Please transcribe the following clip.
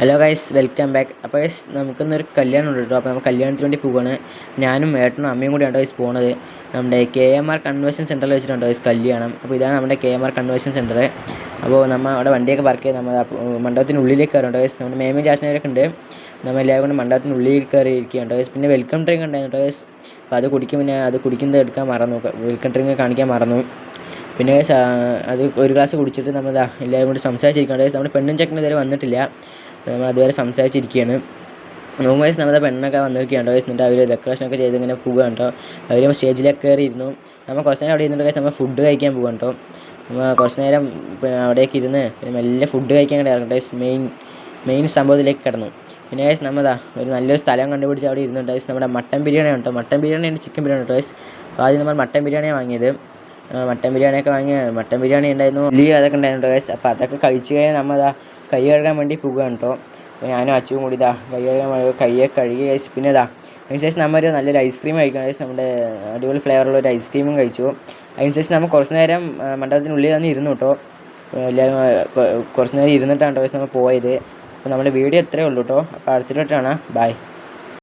Hello guys, welcome back. അപ്പോൾ guys നമുക്കിന്നൊരു കല്യാണം ഉണ്ട് കേട്ടോ. അപ്പോൾ നമ്മൾ കല്യാണത്തിന് വേണ്ടി പോവുകയാണ്. ഞാനും ഏട്ടനും അമ്മയും കൂടിയാണ് ഗൈസ് പോകുന്നത്. നമ്മുടെ KMR കൺവെൻഷൻ സെൻറ്ററിൽ വെച്ചിട്ടുണ്ട് ഗൈസ് കല്യാണം. അപ്പോൾ ഇതാണ് നമ്മുടെ KMR കൺവെൻഷൻ സെൻറ്റർ. അപ്പോൾ നമ്മൾ അവിടെ വണ്ടിയൊക്കെ പാർക്ക് ചെയ്ത് നമ്മൾ മണ്ഡപത്തിനുള്ളിലേക്ക് കയറുന്നുണ്ട് ഗൈസ്. നമ്മുടെ മേമയും ജാസ്മിനൊക്കെ ഉണ്ട്. നമ്മൾ എല്ലാവരും കൊണ്ട് മണ്ഡപത്തിനുള്ളിൽ കയറി ഇരിക്കുകയാണ് ഗൈസ്. പിന്നെ വെൽക്കം ഡ്രിങ്ക് ഉണ്ടായിരുന്നു ഗൈസ്. അപ്പോൾ അത് കുടിക്കുന്നത് എടുക്കാൻ മറന്നു, വെൽക്കം ഡ്രിങ്ക് കാണിക്കാൻ മറന്നു. പിന്നെ അത് ഒരു ഗ്ലാസ് കുടിച്ചിട്ട് നമ്മൾ എല്ലാവരും കൂടി സംസാരിച്ചിരിക്കുകയാണ് ഗൈസ്. നമ്മുടെ പെണ്ണും ചെക്കനും ഇതുവരെ വന്നിട്ടില്ല. നമ്മൾ അതുവരെ സംസാരിച്ചിരിക്കുകയാണ്. വയസ്സ് നമ്മുടെ പെണ്ണൊക്കെ വന്നിരിക്കുകയാണ് വയസ്സ്. എന്നിട്ട് അവർ ഡെക്കറേഷനൊക്കെ ചെയ്ത് ഇങ്ങനെ പോവുകയാണ് കേട്ടോ. അവർ സ്റ്റേജിലേക്ക് കയറി ഇരുന്നു. നമ്മൾ കുറച്ച് നേരം അവിടെ ഇരുന്നിട്ട് നമ്മൾ ഫുഡ് കഴിക്കാൻ പോവുകയാണ് കേട്ടോ. നമ്മൾ കുറച്ച് നേരം അവിടേക്ക് ഇരുന്ന് പിന്നെ മെല്ലെ ഫുഡ് കഴിക്കാൻ കൂടെ ഇറങ്ങട്ടെ. മെയിൻ സംഭവത്തിലേക്ക് കിടന്നു. പിന്നെ നമ്മൾ ഒരു നല്ലൊരു സ്ഥലം കണ്ടുപിടിച്ച് അവിടെ ഇരുന്നുണ്ട്. നമ്മുടെ മട്ടൻ ബിരിയാണി കേട്ടോ. മട്ടൻ ബിരിയാണി ഉണ്ട്, ചിക്കൻ ബിരിയാണി കേട്ടോ. അപ്പോൾ ആദ്യം നമ്മൾ മട്ടൻ ബിരിയാണിയാണ് വാങ്ങിയത്. മട്ടൻ ബിരിയാണി ഉണ്ടായിരുന്നു, അതൊക്കെ ഉണ്ടായിരുന്നു ഗൈസ്. അപ്പോൾ അതൊക്കെ കഴിച്ച് കഴിഞ്ഞാൽ നമ്മൾ കൈ കഴുകാൻ വേണ്ടി പോകുകയാണ് കേട്ടോ. അപ്പോൾ ഞാനും അച്ചുവും കൂടി കൈയെ കഴുകി കഴിച്ച് പിന്നെ അതിനുശേഷം നമ്മൊരു നല്ലൊരു ഐസ്ക്രീം കഴിക്കണം ഗൈസ്. നമ്മുടെ അടിപൊളി ഫ്ലേവറുള്ള ഒരു ഐസ്ക്രീമും കഴിച്ചു. അതിനുശേഷം നമ്മൾ കുറച്ച് നേരം മണ്ഡപത്തിനുള്ളിൽ തന്നെ ഇരുന്നു കേട്ടോ. എല്ലാവരും കുറച്ച് നേരം ഇരുന്നിട്ടാണ് ഗൈസ് നമ്മൾ പോയത്. അപ്പോൾ നമ്മുടെ വീഡിയോ ഇത്രയേ ഉള്ളൂ കേട്ടോ. അപ്പോൾ അടുത്തിട്ടാണ് ബൈ.